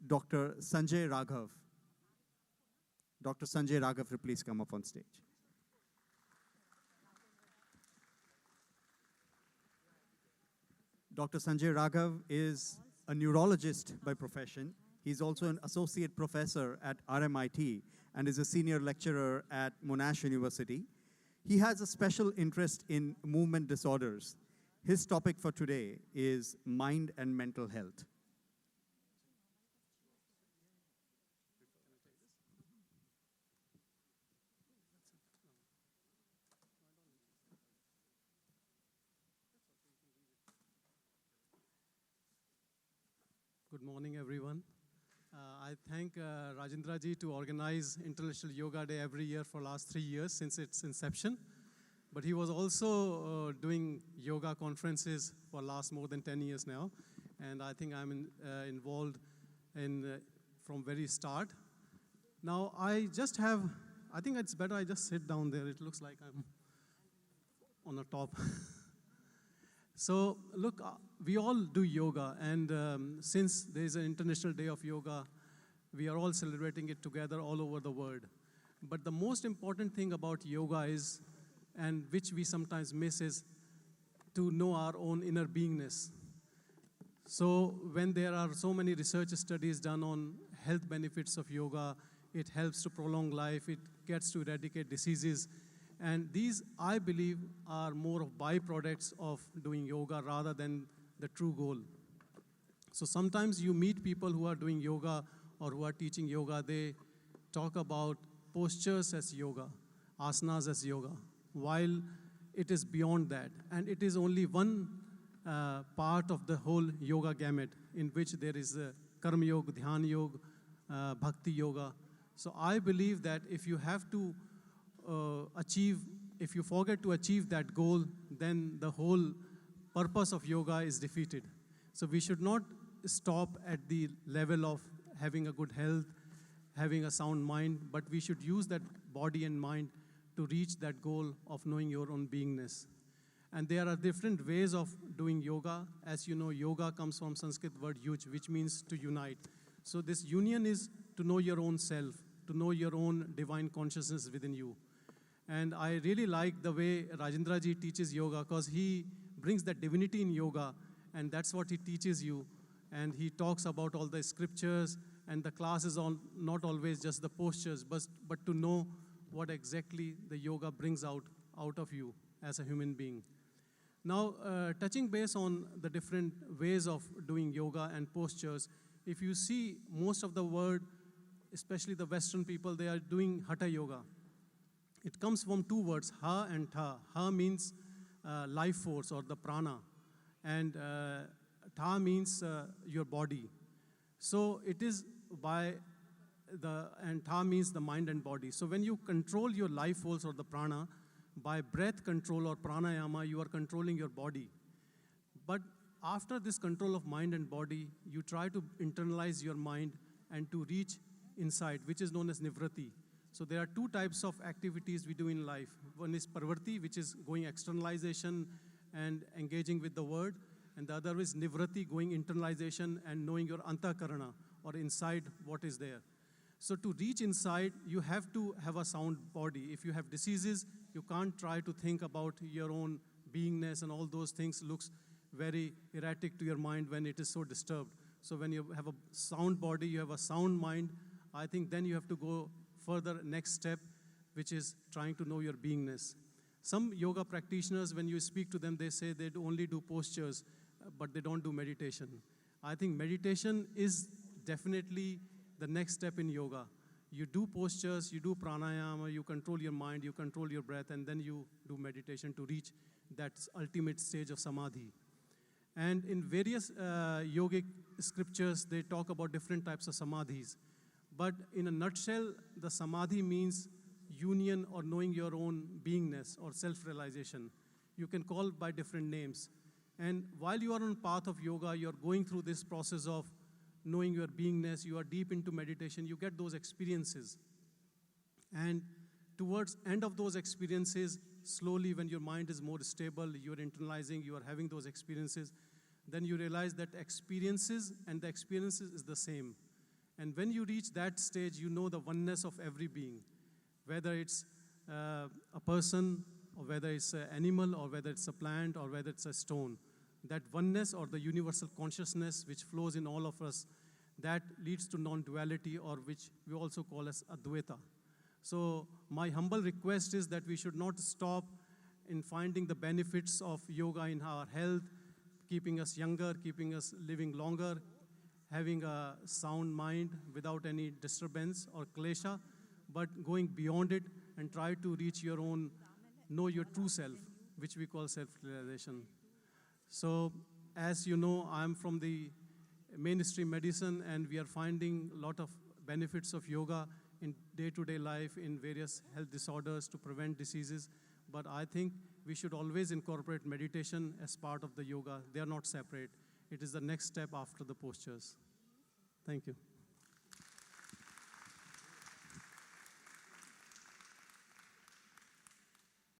Dr. Sanjay Raghav. Dr. Sanjay Raghav, please come up on stage. Dr. Sanjay Raghav is a neurologist by profession. He's also an associate professor at RMIT and is a senior lecturer at Monash University. He has a special interest in movement disorders. His topic for today is mind and mental health. Good morning, everyone. I thank Rajendra ji to organize International Yoga Day every year for last 3 years since its inception. But he was also doing yoga conferences for last more than 10 years now. And I think I'm involved in from very start. Now, I think it's better I just sit down there. It looks like I'm on the top. So look, we all do yoga, and since there is an International Day of Yoga, we are all celebrating it together all over the world. But the most important thing about yoga is, and which we sometimes miss, is to know our own inner beingness. So when there are so many research studies done on health benefits of yoga, it helps to prolong life, it gets to eradicate diseases. And these, I believe, are more of byproducts of doing yoga rather than the true goal. So sometimes you meet people who are doing yoga or who are teaching yoga, they talk about postures as yoga, asanas as yoga, while it is beyond that. And it is only one part of the whole yoga gamut in which there is karma yoga, dhyana yoga, bhakti yoga. So I believe that if you have to if you forget to achieve that goal, then the whole purpose of yoga is defeated. So we should not stop at the level of having a good health, having a sound mind, but we should use that body and mind to reach that goal of knowing your own beingness. And there are different ways of doing yoga. As you know, yoga comes from Sanskrit word yuj, which means to unite. So this union is to know your own self, to know your own divine consciousness within you. And I really like the way Rajendra ji teaches yoga, because he brings that divinity in yoga, and that's what he teaches you. And he talks about all the scriptures, and the class is not always just the postures, but to know what exactly the yoga brings out of you as a human being. Now, touching base on the different ways of doing yoga and postures, if you see most of the world, especially the Western people, they are doing hatha yoga. It comes from two words, ha and tha. Ha means life force or the prana, and tha means your body. So it is and tha means the mind and body. So when you control your life force or the prana, by breath control or pranayama, you are controlling your body. But after this control of mind and body, you try to internalize your mind and to reach inside, which is known as nivrati. So there are two types of activities we do in life. One is parvarti, which is going externalization and engaging with the word. And the other is nivrati, going internalization and knowing your antakarana, or inside what is there. So to reach inside, you have to have a sound body. If you have diseases, you can't try to think about your own beingness, and all those things looks very erratic to your mind when it is so disturbed. So when you have a sound body, you have a sound mind, I think then you have to go further next step, which is trying to know your beingness. Some yoga practitioners, when you speak to them, they say they only do postures, but they don't do meditation. I think meditation is definitely the next step in yoga. You do postures, you do pranayama, you control your mind, you control your breath, and then you do meditation to reach that ultimate stage of samadhi. And in various yogic scriptures, they talk about different types of samadhis. But in a nutshell, the samadhi means union or knowing your own beingness or self-realization. You can call by different names. And while you are on path of yoga, you're going through this process of knowing your beingness, you are deep into meditation, you get those experiences. And towards end of those experiences, slowly when your mind is more stable, you're internalizing, you are having those experiences, then you realize that experiences and the experiences is the same. And when you reach that stage, you know the oneness of every being, whether it's a person, or whether it's an animal, or whether it's a plant, or whether it's a stone. That oneness or the universal consciousness which flows in all of us, that leads to non-duality, or which we also call as Advaita. So my humble request is that we should not stop in finding the benefits of yoga in our health, keeping us younger, keeping us living longer, having a sound mind without any disturbance or klesha, but going beyond it and try to reach your own, know your true self, which we call self-realization. So as you know, I'm from the mainstream medicine, and we are finding a lot of benefits of yoga in day-to-day life, in various health disorders to prevent diseases. But I think we should always incorporate meditation as part of the yoga. They are not separate. It is the next step after the postures. Thank you.